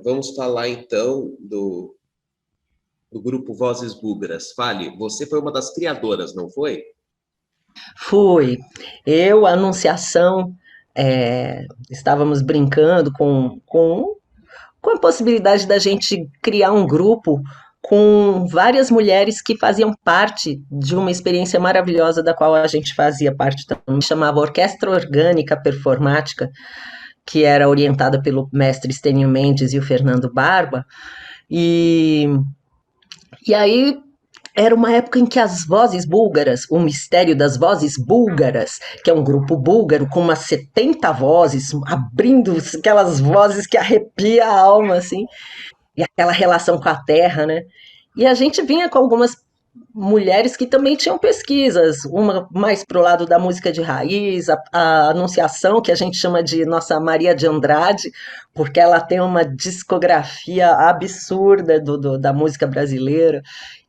Vamos falar então do grupo Vozes Búlgaras. Fale, você foi uma das criadoras, não foi? Fui. Eu, a Anunciação, estávamos brincando com a possibilidade da gente criar um grupo com várias mulheres que faziam parte de uma experiência maravilhosa da qual a gente fazia parte também, chamava Orquestra Orgânica Performática, que era orientada pelo mestre Estênio Mendes e o Fernando Barba. E, e aí era uma época em que as vozes búlgaras, o mistério das vozes búlgaras, que é um grupo búlgaro com umas 70 vozes, abrindo aquelas vozes que arrepia a alma, assim, e aquela relação com a terra, né? E a gente vinha com algumas mulheres que também tinham pesquisas, uma mais pro lado da música de raiz, a Anunciação, que a gente chama de nossa Maria de Andrade, porque ela tem uma discografia absurda da música brasileira,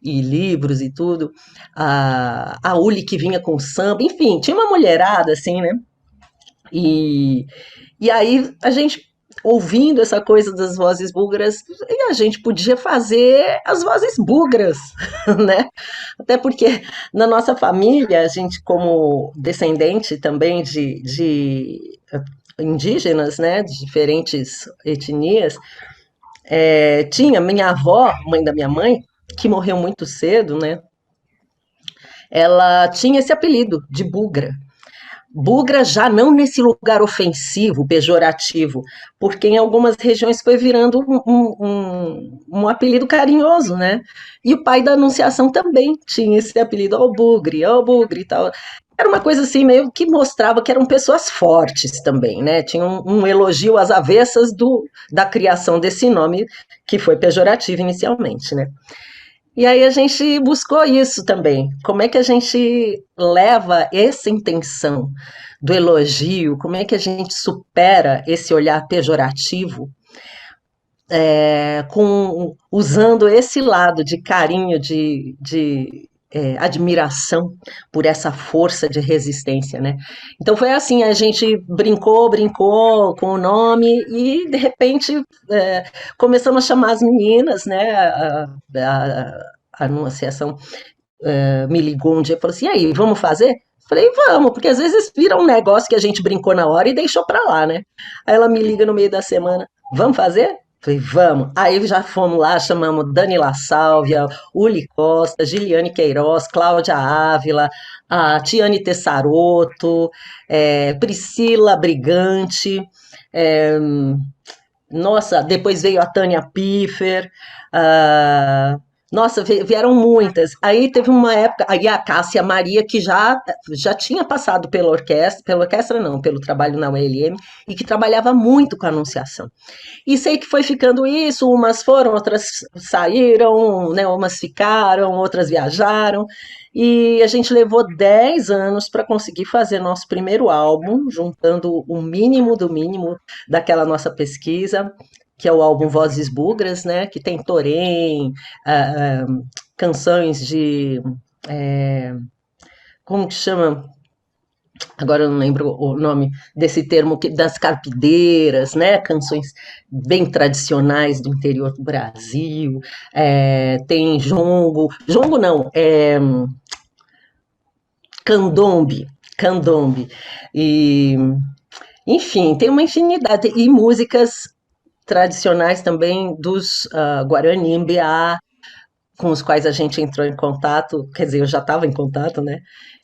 e livros e tudo, a Uli que vinha com samba, enfim, tinha uma mulherada assim, né? E, e aí a gente ouvindo essa coisa das vozes búlgaras, e a gente podia fazer as vozes búlgaras, né? Até porque na nossa família, a gente, como descendente também de indígenas, né, de diferentes etnias, tinha minha avó, mãe da minha mãe, que morreu muito cedo, né? Ela tinha esse apelido de Bugra. Bugra já não nesse lugar ofensivo, pejorativo, porque em algumas regiões foi virando um apelido carinhoso, né? E o pai da Anunciação também tinha esse apelido, ó o Bugre e tal. Era uma coisa assim, meio que mostrava que eram pessoas fortes também, né? Tinha um elogio às avessas da criação desse nome, que foi pejorativo inicialmente, né? E aí a gente buscou isso também. Como é que a gente leva essa intenção do elogio? Como é que a gente supera esse olhar pejorativo, usando esse lado de carinho, de admiração por essa força de resistência, né? Então foi assim, a gente brincou com o nome e de repente começamos a chamar as meninas, né? A Anunciação me ligou um dia e falou assim: e aí, vamos fazer? Falei, vamos, porque às vezes vira um negócio que a gente brincou na hora e deixou pra lá, né? Aí ela me liga no meio da semana: vamos fazer? Falei, vamos. Aí já fomos lá, chamamos Dani La Sálvia, Uli Costa, Giliane Queiroz, Cláudia Ávila, a Tiane Tessaroto, Priscila Brigante, é, nossa, depois veio a Tânia Piffer, nossa, vieram muitas. Aí teve uma época, aí a Cássia Maria, que já tinha passado pela orquestra não, pelo trabalho na ULM, e que trabalhava muito com a Anunciação. E sei que foi ficando isso, umas foram, outras saíram, né, umas ficaram, outras viajaram, e a gente levou 10 anos para conseguir fazer nosso primeiro álbum, juntando o mínimo do mínimo daquela nossa pesquisa, que é o álbum Vozes Bugras, né, que tem Torém, ah, canções de... é, como que chama? Agora eu não lembro o nome desse termo, das carpideiras, né? Canções bem tradicionais do interior do Brasil. Tem jongo, jongo não, candombe, candombe. E, enfim, tem uma infinidade. E músicas tradicionais também dos Guarani Mbeá, com os quais a gente entrou em contato, quer dizer, eu já estava em contato, né?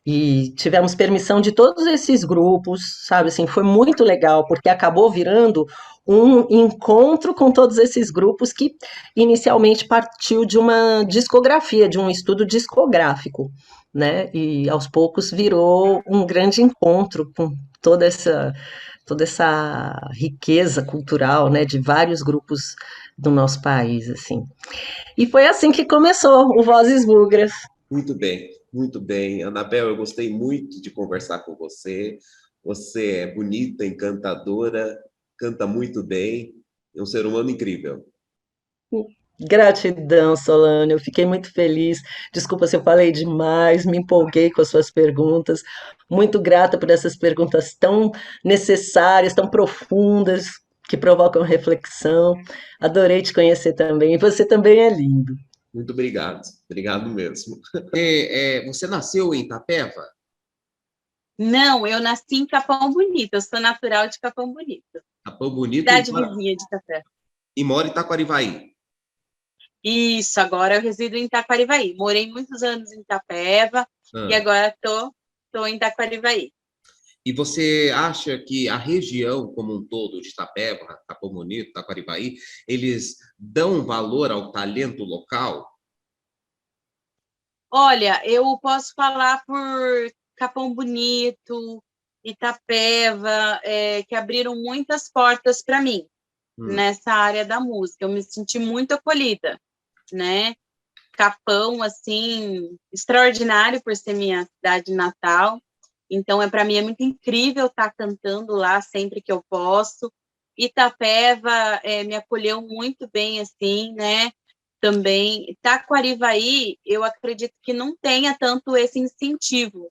E tivemos permissão de todos esses grupos, sabe? Assim, foi muito legal, porque acabou virando um encontro com todos esses grupos que inicialmente partiu de uma discografia, de um estudo discográfico, né? E aos poucos virou um grande encontro com toda essa riqueza cultural, né, de vários grupos do nosso país, assim. E foi assim que começou o Vozes Bugras. Muito bem, muito bem. Anabel, eu gostei muito de conversar com você. Você é bonita, encantadora, canta muito bem, é um ser humano incrível. Gratidão, Solane. Eu fiquei muito feliz. Desculpa se eu falei demais, me empolguei com as suas perguntas. Muito grata por essas perguntas tão necessárias, tão profundas. que provocam reflexão. Adorei te conhecer também. E você também é lindo. Muito obrigado. Obrigado mesmo. Você nasceu em Itapeva? Não, eu nasci em Capão Bonito, eu sou natural de Capão Bonito, Capão Bonito cidade vizinha de Itapeva. e mora em Taquarivaí. Isso, agora eu resido em Taquarivaí. Morei muitos anos em Itapeva e agora tô em Taquarivaí. E você acha que a região como um todo de Itapeva, Capão Bonito, Taquarivaí, eles dão valor ao talento local? Olha, eu posso falar por Capão Bonito, Itapeva, que abriram muitas portas para mim nessa área da música. Eu me senti muito acolhida, né? Capão, assim, extraordinário por ser minha cidade natal. Então, para mim é muito incrível estar cantando lá sempre que eu posso. Itapeva me acolheu muito bem, assim, né? Também, Taquarivaí, eu acredito que não tenha tanto esse incentivo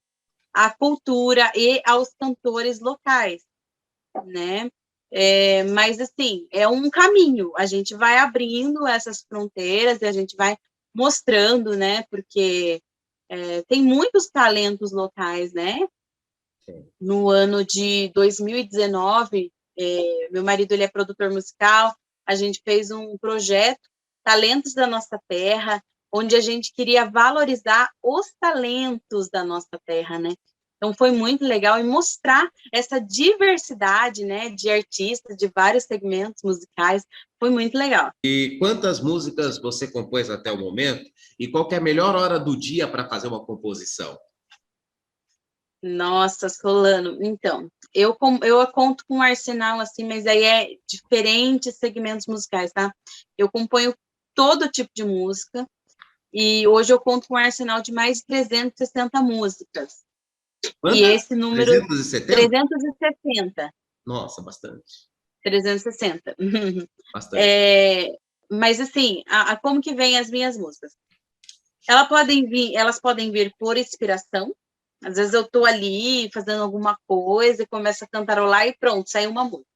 à cultura e aos cantores locais, né? Mas, assim, é um caminho. A gente vai abrindo essas fronteiras e a gente vai mostrando, né? Porque tem muitos talentos locais, né? No ano de 2019, meu marido ele é produtor musical, a gente fez um projeto, Talentos da Nossa Terra, onde a gente queria valorizar os talentos da nossa terra, né? Então foi muito legal e mostrar essa diversidade, né, de artistas de vários segmentos musicais, foi muito legal. E quantas músicas você compôs até o momento? E qual que é a melhor hora do dia para fazer uma composição? Nossa, Solano, então, eu conto com um arsenal, assim, mas aí é diferentes segmentos musicais, tá? Eu componho todo tipo de música, e hoje eu conto com um arsenal de mais de 360 músicas. Quantas? E esse número... 370? 360. Nossa, bastante. 360. Bastante. Mas, assim, como que vem as minhas músicas? Elas podem vir por inspiração. Às vezes eu estou ali fazendo alguma coisa e começo a cantarolar e pronto, sai uma música.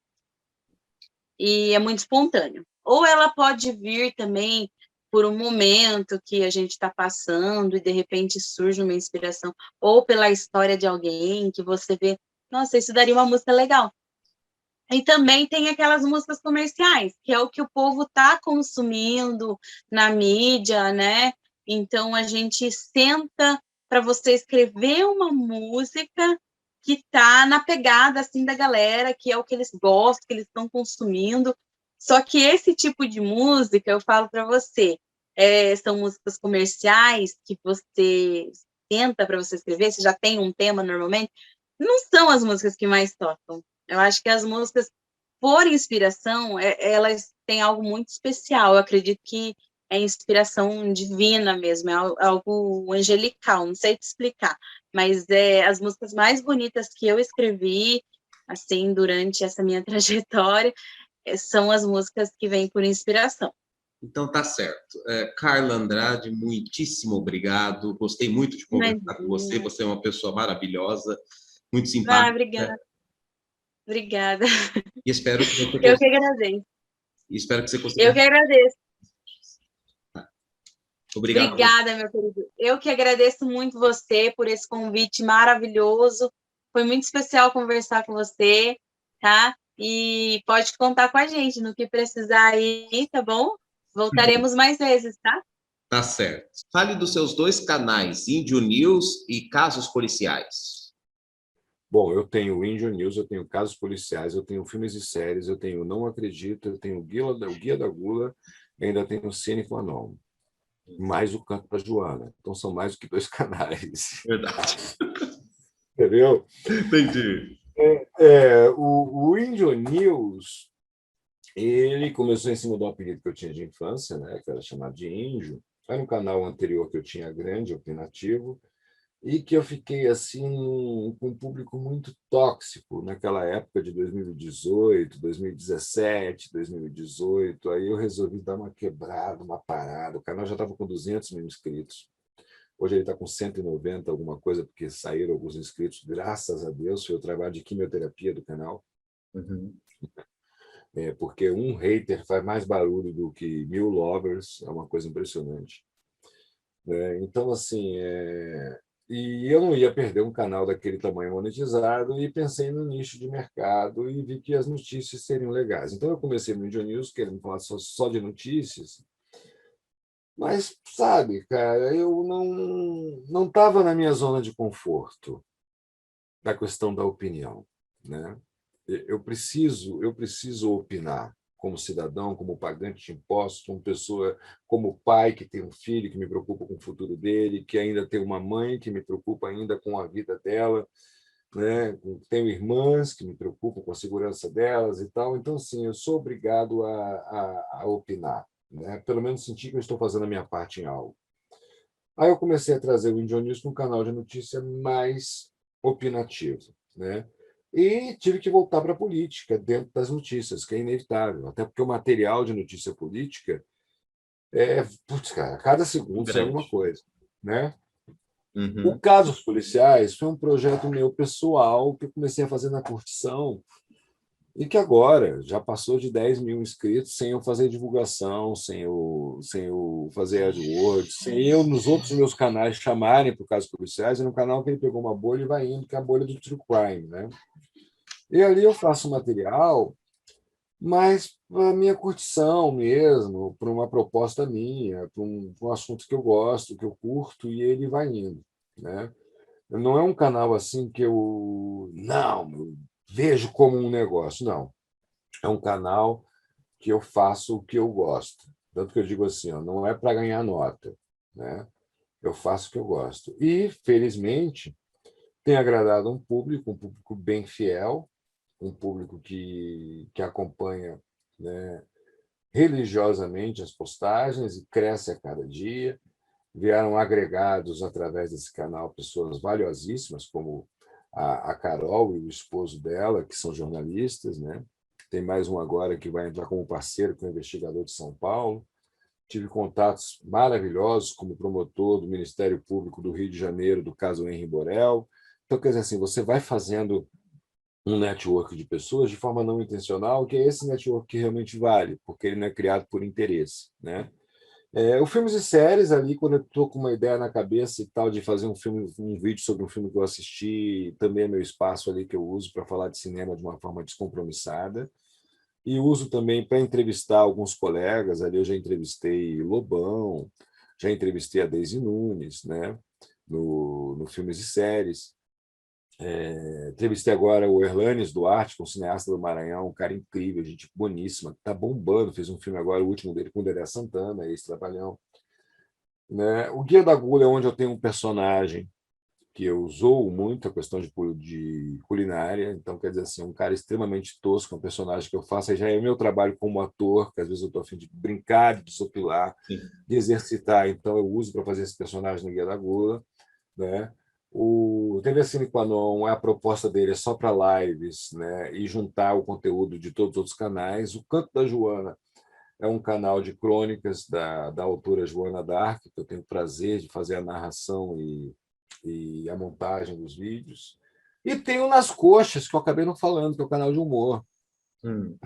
E é muito espontâneo. Ou ela pode vir também por um momento que a gente está passando e de repente surge uma inspiração, ou pela história de alguém que você vê, nossa, isso daria uma música legal. E também tem aquelas músicas comerciais, que é o que o povo está consumindo na mídia, né? Então, a gente senta para você escrever uma música que está na pegada, assim, da galera, que é o que eles gostam, que eles estão consumindo. Só que esse tipo de música, eu falo para você, são músicas comerciais que você senta para você escrever, você já tem um tema normalmente, não são as músicas que mais tocam. Eu acho que as músicas, por inspiração, elas têm algo muito especial. Eu acredito que é inspiração divina mesmo, é algo angelical, não sei te explicar. Mas as músicas mais bonitas que eu escrevi, assim, durante essa minha trajetória, são as músicas que vêm por inspiração. Então tá certo. Carla Andrade, muitíssimo obrigado. Gostei muito de conversar com você. Você é uma pessoa maravilhosa, muito simpática. Obrigada. Obrigada. E espero que você Eu que agradeço. E espero que você consiga. Eu que agradeço. Obrigado. Obrigada, meu querido. Eu que agradeço muito você por esse convite maravilhoso. Foi muito especial conversar com você, tá? E pode contar com a gente no que precisar aí, tá bom? Voltaremos mais vezes, tá? Tá certo. Fale dos seus dois canais, Índio News e Casos Policiais. Bom, eu tenho o Índio News, eu tenho Casos Policiais, eu tenho filmes e séries, eu tenho Não Acredito, eu tenho o Guia da Gula, e ainda tenho o Cine Quanon, mais o Canto para Joana. Então são mais do que dois canais. Verdade. Entendeu? Entendi. O Índio News, ele começou em cima do apelido que eu tinha de infância, né, que era chamado de Índio. Era um canal anterior que eu tinha grande, opinativo, e que eu fiquei assim com um público muito tóxico naquela época de 2018, 2017, 2018. Aí eu resolvi dar uma quebrada, uma parada. O canal já estava com 200 mil inscritos. Hoje ele está com 190, alguma coisa, porque saíram alguns inscritos, graças a Deus. Foi o trabalho de quimioterapia do canal. Uhum. porque um hater faz mais barulho do que 1000 lovers, é uma coisa impressionante. Então, assim, e eu não ia perder um canal daquele tamanho monetizado, e pensei no nicho de mercado e vi que as notícias seriam legais. Então, eu comecei no Índio News, querendo falar só de notícias, mas, sabe, cara, eu não estava na minha zona de conforto da questão da opinião, né? Eu preciso opinar como cidadão, como pagante de impostos, como pessoa, como pai que tem um filho que me preocupa com o futuro dele, que ainda tem uma mãe que me preocupa ainda com a vida dela, né? Tenho irmãs que me preocupam com a segurança delas e tal. Então, sim, eu sou obrigado a opinar, né? Pelo menos sentir que eu estou fazendo a minha parte em algo. Aí eu comecei a trazer o Índio News para um canal de notícia mais opinativo, né? E tive que voltar para a política dentro das notícias, que é inevitável, até porque o material de notícia política putz, cara, a cada segundo sai alguma Grande. coisa, né? O Uhum. Casos Policiais foi um projeto meu pessoal que eu comecei a fazer na curtição e que agora já passou de 10 mil inscritos sem eu fazer divulgação, sem eu fazer AdWords, sem eu, nos outros meus canais, chamarem para o Casos Policiais, e no canal que ele pegou uma bolha e vai indo, que é a bolha do True Crime, né? E ali eu faço material, mas para minha curtição mesmo, para uma proposta minha, para um assunto que eu gosto, que eu curto, e ele vai indo, né? Não é um canal assim que eu vejo como um negócio, não. É um canal que eu faço o que eu gosto. Tanto que eu digo assim, ó, não é para ganhar nota, né? Eu faço o que eu gosto. E, felizmente, tem agradado um público bem fiel, um público que acompanha, né, religiosamente as postagens e cresce a cada dia. Vieram agregados através desse canal pessoas valiosíssimas, como a Carol e o esposo dela, que são jornalistas, né? Tem mais um agora que vai entrar como parceiro, que é o investigador de São Paulo. Tive contatos maravilhosos como promotor do Ministério Público do Rio de Janeiro, do caso Henri Borel. Então, quer dizer assim, você vai fazendo um network de pessoas de forma não intencional, que é esse network que realmente vale, porque ele não é criado por interesse, né? O filmes e séries ali, quando eu estou com uma ideia na cabeça e tal, de fazer um vídeo sobre um filme que eu assisti, também é meu espaço ali que eu uso para falar de cinema de uma forma descompromissada. E uso também para entrevistar alguns colegas. Ali eu já entrevistei Lobão, já entrevistei a Daisy Nunes, né? No Filmes e Séries. Entrevistei agora o Erlanes Duarte, que é um cineasta do Maranhão, um cara incrível, gente boníssima, está bombando, fez um filme agora, o último dele com o Dedé Santana, ex-Trapalhão. Né? O Guia da Gula é onde eu tenho um personagem que eu zoo muito a questão de culinária, então quer dizer assim, um cara extremamente tosco, um personagem que eu faço, aí já é o meu trabalho como ator, que às vezes eu estou a fim de brincar, de desopilar, Sim. de exercitar, então eu uso para fazer esse personagem no Guia da Gula, né? O TV Cine Qua Non, a proposta dele é só para lives, né? E juntar o conteúdo de todos os outros canais. O Canto da Joana é um canal de crônicas da autora Joana d'Arc, que eu tenho o prazer de fazer a narração e a montagem dos vídeos. E tem o Nas Coxas, que eu acabei não falando, que é o canal de humor, Hum,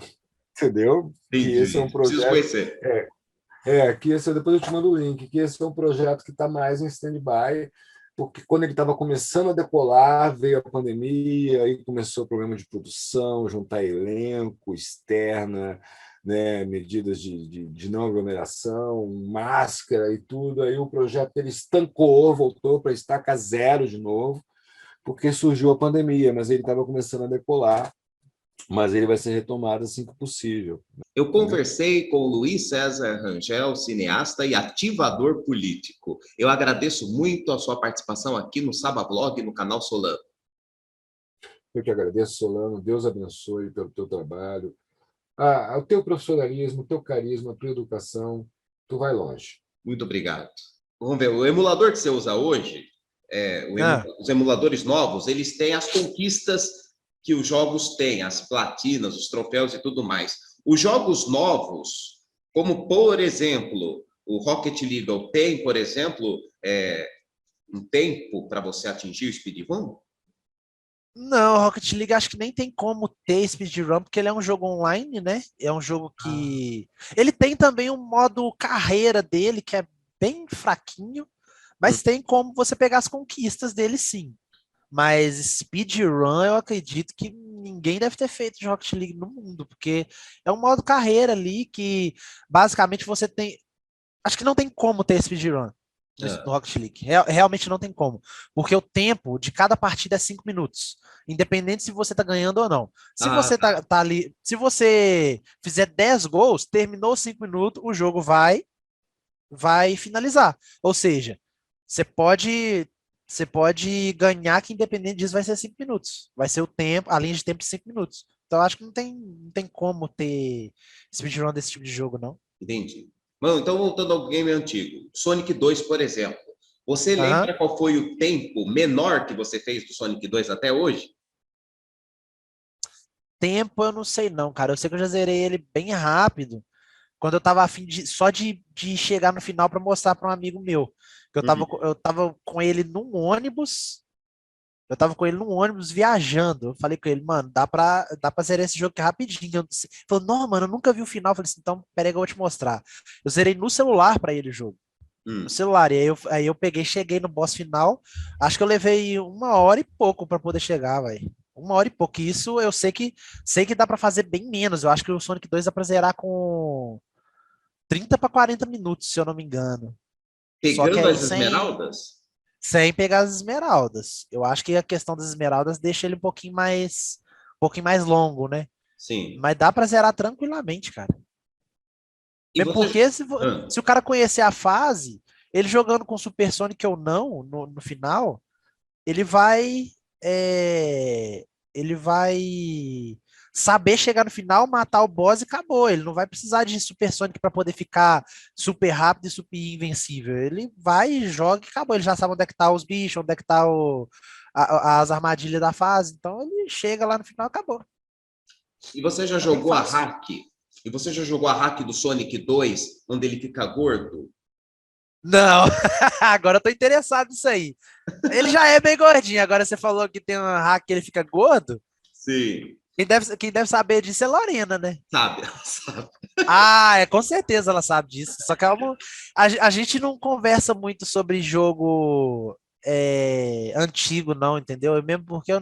entendeu? Que esse é um entendi. Preciso projeto. conhecer. Que esse, depois eu te mando o link, que esse é um projeto que está mais em stand-by, porque quando ele estava começando a decolar, veio a pandemia, aí começou o problema de produção, juntar elenco, externa, né, medidas de não aglomeração, máscara e tudo, aí o projeto ele estancou, voltou para estaca zero de novo, porque surgiu a pandemia, mas ele estava começando a decolar, mas ele vai ser retomado assim que possível. Eu Né? conversei com o Luiz César Rangel, cineasta e ativador político. Eu agradeço muito a sua participação aqui no Sabablog, no canal Solano. Eu que agradeço, Solano, Deus abençoe pelo teu trabalho, o teu profissionalismo, o teu carisma, a tua educação, tu vai longe. Muito obrigado. Vamos ver, o emulador que você usa hoje, os emuladores novos, eles têm as conquistas que os jogos têm, as platinas, os troféus e tudo mais. Os jogos novos, como por exemplo, o Rocket League tem, por exemplo, um tempo para você atingir o speedrun? Não, Rocket League acho que nem tem como ter speedrun, porque ele é um jogo online, né? É um jogo que... Ele tem também um modo carreira dele, que é bem fraquinho, mas tem como você pegar as conquistas dele, sim. Mas speedrun, eu acredito que ninguém deve ter feito de Rocket League no mundo, porque é um modo carreira ali que basicamente você tem. Acho que não tem como ter speedrun no Ah, Rocket League. Realmente não tem como. Porque o tempo de cada partida é 5 minutos. Independente se você tá ganhando ou não. Se você tá. tá ali. Se você fizer 10 gols, terminou os 5 minutos, o jogo vai finalizar. Ou seja, você pode. Você pode ganhar que independente disso vai ser 5 minutos. Vai ser o tempo, a linha de tempo de 5 minutos. Então acho que não tem como ter speedrun desse tipo de jogo, não. Entendi. Mano, então voltando ao game antigo, Sonic 2, por exemplo. Você Aham. lembra qual foi o tempo menor que você fez do Sonic 2 até hoje? Tempo eu não sei não, cara. Eu sei que eu já zerei ele bem rápido. Quando eu tava afim só de chegar no final para mostrar para um amigo meu. Que eu tava com ele num ônibus. Eu tava com ele num ônibus viajando. Eu falei com ele, mano, dá pra zerar esse jogo aqui rapidinho. Ele falou, não, mano, eu nunca vi o final. Eu falei assim, então, peraí que eu vou te mostrar. Eu zerei no celular pra ele o jogo. No Hum. celular. E aí eu peguei, cheguei no boss final. Acho que eu levei 1 hora e pouco pra poder chegar, velho. 1 hora e pouco. E isso eu sei que dá pra fazer bem menos. Eu acho que o Sonic 2 dá pra zerar com 30 para 40 minutos, se eu não me engano. Só que Pegando aí as sem, esmeraldas? sem pegar as esmeraldas. Eu acho que a questão das esmeraldas deixa ele um pouquinho mais longo, né? Sim. Mas dá pra zerar tranquilamente, cara. E Mesmo você. porque se, vo- Ah, se o cara conhecer a fase, ele jogando com Super Sonic ou não, no final, ele vai. é, ele vai saber chegar no final, matar o boss e acabou. Ele não vai precisar de Super Sonic para poder ficar super rápido e super invencível. Ele vai, joga e acabou. Ele já sabe onde é que tá os bichos, onde é que tá as armadilhas da fase. Então ele chega lá no final e acabou. e você já É bem jogou a fácil. hack? E você já jogou a hack do Sonic 2, onde ele fica gordo? Não, agora eu tô interessado nisso aí. Ele já é bem gordinho. Agora você falou que tem um hack que ele fica gordo. Sim. Quem deve saber disso é Lorena, né? Sabe? Sabe? Ah, com certeza ela sabe disso. Só que a gente não conversa muito sobre jogo antigo, não, entendeu? Mesmo porque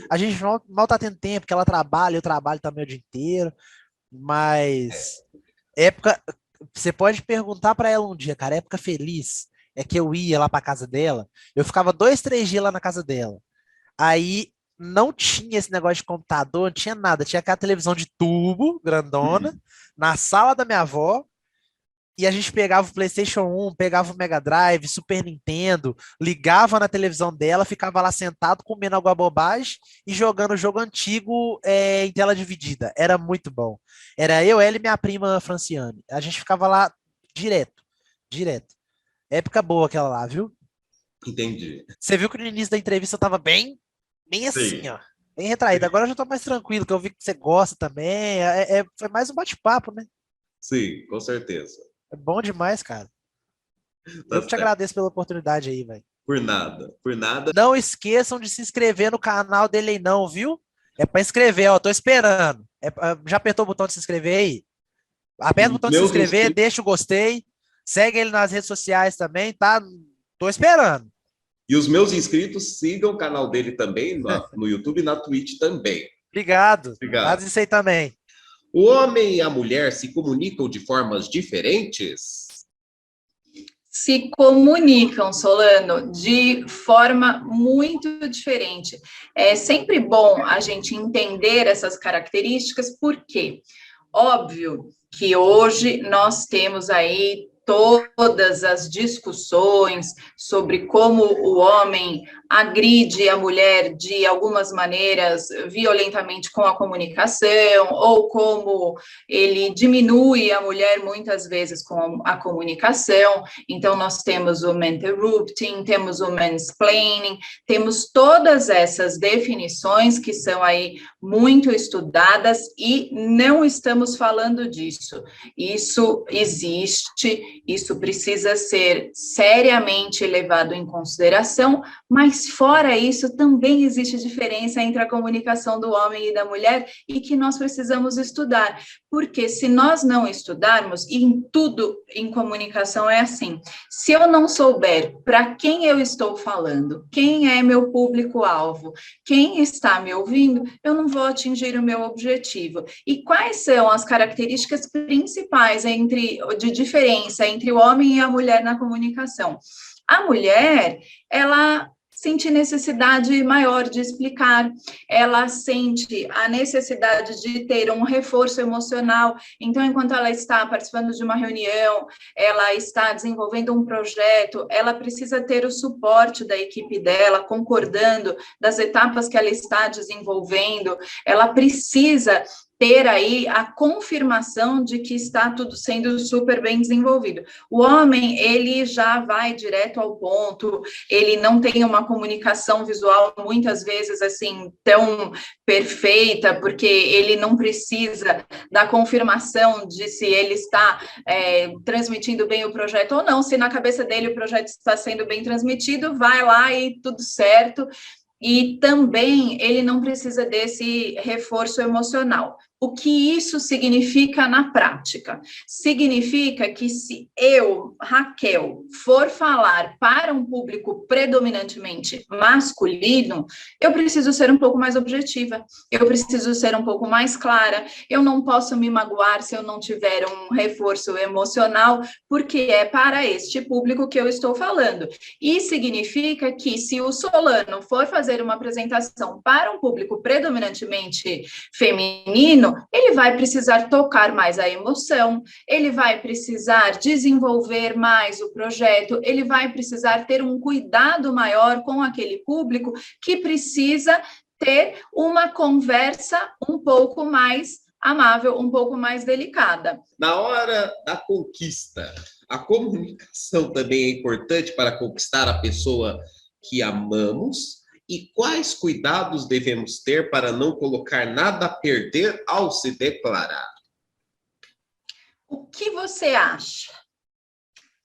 a gente mal tá tendo tempo, porque ela trabalha, eu trabalho também o dia inteiro. Mas época, você pode perguntar pra ela um dia, cara, época feliz é que eu ia lá pra casa dela, eu ficava 2, 3 dias lá na casa dela. Aí não tinha esse negócio de computador, não tinha nada. Tinha aquela televisão de tubo, grandona, Hum. na sala da minha avó. E a gente pegava o PlayStation 1, pegava o Mega Drive, Super Nintendo, ligava na televisão dela, ficava lá sentado comendo alguma bobagem e jogando jogo antigo em tela dividida. Era muito bom. Era eu, ela e minha prima Franciane. A gente ficava lá direto, direto. Época boa aquela lá, viu? Entendi. Você viu que no início da entrevista eu tava bem assim, Sim. ó. Bem retraído. Agora eu já tô mais tranquilo, que eu vi que você gosta também. Foi mais um bate-papo, né? Sim, com certeza. É bom demais, cara. Tá Eu que te certo. agradeço pela oportunidade aí, velho. Por nada. Por nada. Não esqueçam de se inscrever no canal dele aí, não, viu? É pra inscrever, ó. Tô esperando. Já apertou o botão de se inscrever aí? Aperta o Os botão de se meus inscrever, inscritos. deixa o gostei. Segue ele nas redes sociais também, tá? Tô esperando. E os meus inscritos sigam o canal dele também no YouTube e na Twitch também. Obrigado. Faz Obrigado. isso aí também. O homem e a mulher se comunicam de formas diferentes? Se comunicam, Solano, de forma muito diferente. É sempre bom a gente entender essas características, porque óbvio que hoje nós temos aí todas as discussões sobre como o homem agride a mulher de algumas maneiras violentamente com a comunicação, ou como ele diminui a mulher muitas vezes com a comunicação. Então, nós temos o interrupting, temos o mansplaining, temos todas essas definições que são aí muito estudadas e não estamos falando disso. Isso existe Isso precisa ser seriamente levado em consideração, mas fora isso, também existe diferença entre a comunicação do homem e da mulher e que nós precisamos estudar, porque se nós não estudarmos, e em tudo em comunicação é assim, se eu não souber para quem eu estou falando, quem é meu público-alvo, quem está me ouvindo, eu não vou atingir o meu objetivo. E quais são as características principais de diferença entre o homem e a mulher na comunicação? A mulher, ela sente necessidade maior de explicar, ela sente a necessidade de ter um reforço emocional. Então, enquanto ela está participando de uma reunião, ela está desenvolvendo um projeto, ela precisa ter o suporte da equipe dela, concordando das etapas que ela está desenvolvendo, ela precisa ter aí a confirmação de que está tudo sendo super bem desenvolvido. O homem, ele já vai direto ao ponto, ele não tem uma comunicação visual, muitas vezes, assim, tão perfeita, porque ele não precisa da confirmação de se ele está transmitindo bem o projeto ou não, se na cabeça dele o projeto está sendo bem transmitido, vai lá e tudo certo. E também ele não precisa desse reforço emocional. O que isso significa na prática? Significa que se eu, Raquel, for falar para um público predominantemente masculino, eu preciso ser um pouco mais objetiva, eu preciso ser um pouco mais clara, eu não posso me magoar se eu não tiver um reforço emocional, porque é para este público que eu estou falando. E significa que se o Solano for fazer uma apresentação para um público predominantemente feminino, ele vai precisar tocar mais a emoção, ele vai precisar desenvolver mais o projeto, ele vai precisar ter um cuidado maior com aquele público que precisa ter uma conversa um pouco mais amável, um pouco mais delicada. Na hora da conquista, a comunicação também é importante para conquistar a pessoa que amamos. E quais cuidados devemos ter para não colocar nada a perder ao se declarar? O que você acha?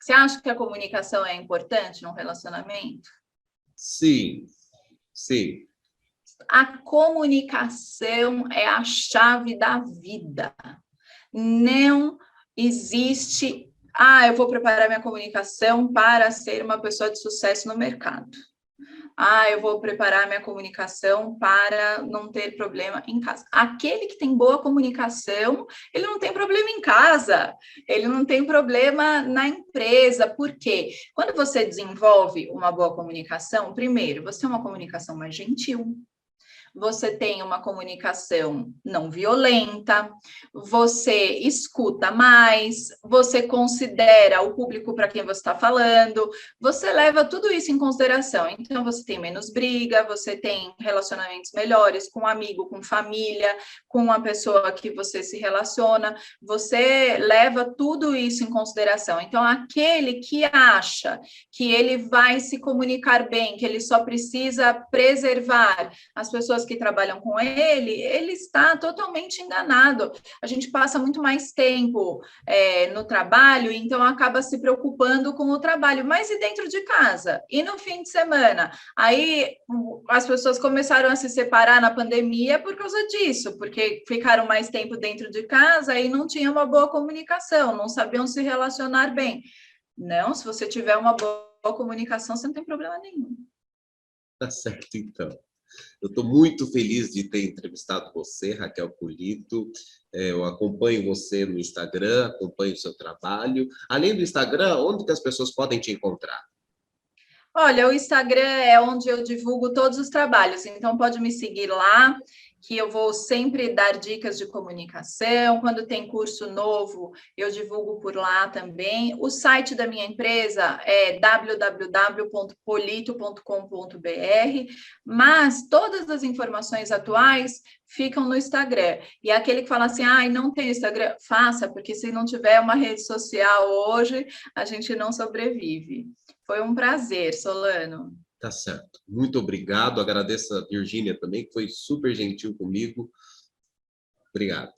Você acha que a comunicação é importante num relacionamento? Sim, sim. A comunicação é a chave da vida. Não existe, eu vou preparar minha comunicação para ser uma pessoa de sucesso no mercado. Eu vou preparar minha comunicação para não ter problema em casa. Aquele que tem boa comunicação, ele não tem problema em casa, ele não tem problema na empresa. Por quê? Quando você desenvolve uma boa comunicação, primeiro, você tem uma comunicação mais gentil, você tem uma comunicação não violenta, você escuta mais, você considera o público para quem você está falando, você leva tudo isso em consideração. Então, você tem menos briga, você tem relacionamentos melhores com um amigo, com família, com uma pessoa que você se relaciona, você leva tudo isso em consideração. Então, aquele que acha que ele vai se comunicar bem, que ele só precisa preservar as pessoas que trabalham com ele, ele está totalmente enganado. A gente passa muito mais tempo no trabalho, então acaba se preocupando com o trabalho, mas e dentro de casa? E no fim de semana? Aí as pessoas começaram a se separar na pandemia por causa disso, porque ficaram mais tempo dentro de casa e não tinha uma boa comunicação, não sabiam se relacionar bem. Não, se você tiver uma boa comunicação, você não tem problema nenhum. Tá certo, então. Eu estou muito feliz de ter entrevistado você, Raquel Polito. Eu acompanho você no Instagram, acompanho o seu trabalho. Além do Instagram, onde que as pessoas podem te encontrar? Olha, o Instagram é onde eu divulgo todos os trabalhos, então pode me seguir lá, que eu vou sempre dar dicas de comunicação. Quando tem curso novo, eu divulgo por lá também. O site da minha empresa é www.polito.com.br, mas todas as informações atuais ficam no Instagram. E aquele que fala assim, não tem Instagram, faça, porque se não tiver uma rede social hoje, a gente não sobrevive. Foi um prazer, Solano. Tá certo. Muito obrigado. Agradeço a Virgínia também, que foi super gentil comigo. Obrigado.